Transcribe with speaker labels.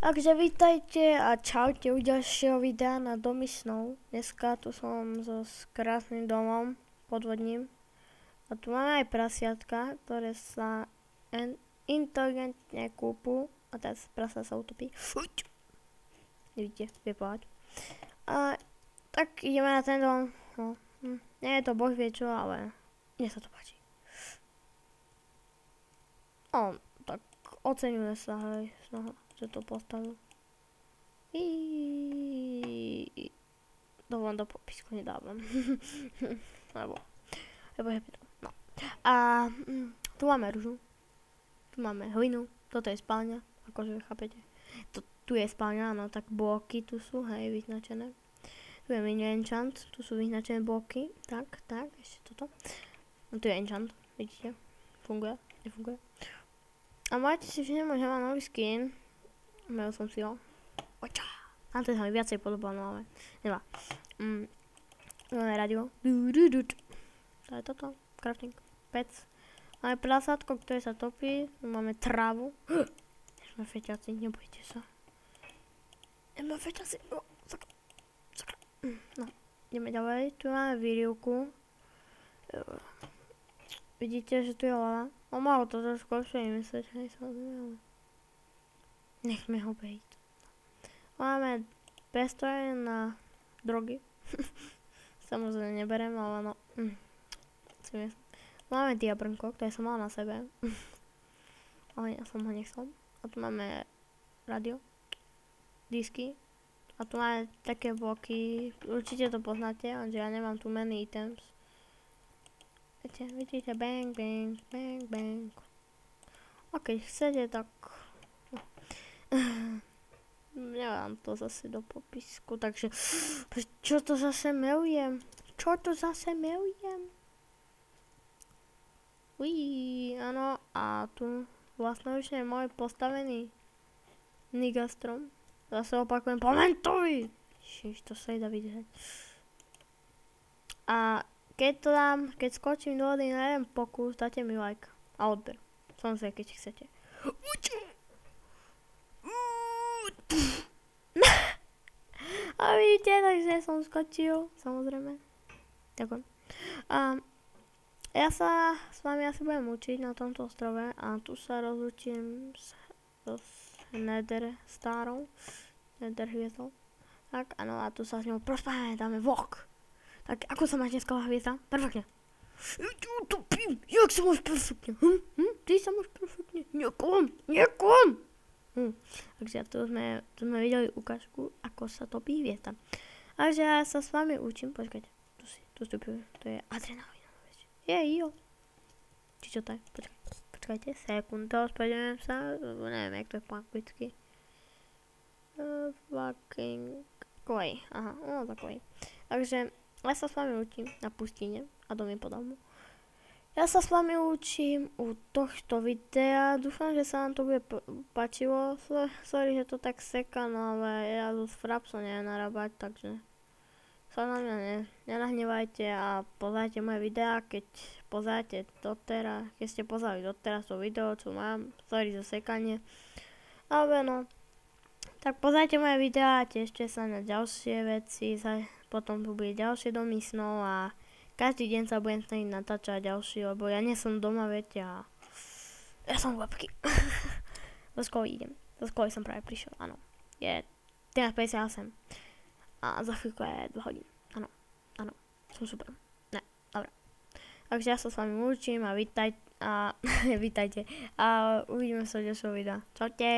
Speaker 1: Takže vítajte a čaute u ďalšieho videa na Domy snov. Dneska tu som s krásnym domom pod vodním. A tu máme aj prasiatka, ktoré sa inteligentne kúpu. A teraz prasa sa utopí. Nevidíte, vie plávať. A tak ideme na ten dom. No, nie je to boh vie čo, ale mne sa to páči. No, tak oceňuje sa, hej, snaha, že to postavil. To vám do popisku nedávam. Lebo je to. No. A tu máme ružu. Tu máme hlinu. Toto je spálňa, akože chápete. Tu je spálňa, áno, tak bloky tu sú, hej, vyznačené. Tu je mini enchant, tu sú vyznačené bloky. Tak, ešte toto. No tu je enchant, vidíte. Funguje, nefunguje. A máte si všimnúť, že mám nový skin. Mal som si ho. Oča. A to sa mi viacej podobal, no ale nevá. Máme radio. To je toto. Crafting. Pec. Máme prasátko, ktoré sa topí. Máme trávu. Sme feťaci, nebojte sa. Sme feťaci. Sakra. No, ideme ďalej. Tu máme výrivku. Vidíte, že tu je lava. On malo to trošku lepšie vymysleť, hej, samozrejme, ale nechme ho bejť. Máme prístroje na drogy. Samozrejme neberem, ale no. Máme diabrnko, ktoré som mal na sebe. Ale ja som ho nechcel. A tu máme radio, disky. A tu máme také bloky, určite to poznáte, lenže ja nemám tu many items. Vidíte, bang, bang, bang, bang. A keď chcete, tak nevám to zase do popisku, takže čo to zase melujem? Áno, a tu vlastne už je môj postavený nigastrom. Zase opakujem, pamentuj! Ježiš, to sa dá vidieť. A keď skočím do vody na jeden pokus, dáte mi like a odber. Samozrejme, keď chcete. A vidíte, takže som skočil, samozrejme. Ďakujem. Ja sa s vami asi budem učiť na tomto ostrove a tu sa rozlučím s Nether Starou. Nether hviezdou. Tak, áno, a tu sa s ňou prospáme, dáme vlog. Tak ako sa máš dneska hviezda? Perfektne. Jak sa máš perfektne? Ty sa máš perfektne? Nekom. Takže tu sme videli ukážku, ako sa topí hviezda. Takže ja sa s vami učím. Počkajte, tu vstupujú. To je adrenalín. Jo. Či čo to je? Počkajte, sekundu, spoďujem sa. Neviem, jak to je po anglicky. Fucking clay. Aha, no takový. Takže ja sa s vami učím na pustine a domy podobnú. Ja sa s vami učím u tohto videa. Dúfam, že sa vám to bude páčilo. Sorry, že to tak seka, no ale ja zo frapsom neviem narábať, takže sa na mňa nenahnevajte a pozrite moje videá, keď pozrite doteraz, keď ste pozreli doteraz to video, čo mám. Sorry za sekanie. Ale no, tak pozrite moje videá a tešte sa na ďalšie veci. Potom tu bude ďalšie domy snov a každý deň sa budem snažiť natáčať ďalší, lebo ja nie som doma, viete, a ja som v lepky. Do školy idem. Do školy som práve prišiel, áno. Je 13:58 a za chvíľku je 2 hodín. Áno, som super. Ne, dobre. Takže ja sa s vami učím a vítajte a uvidíme sa v ďalšom videa. Čaute.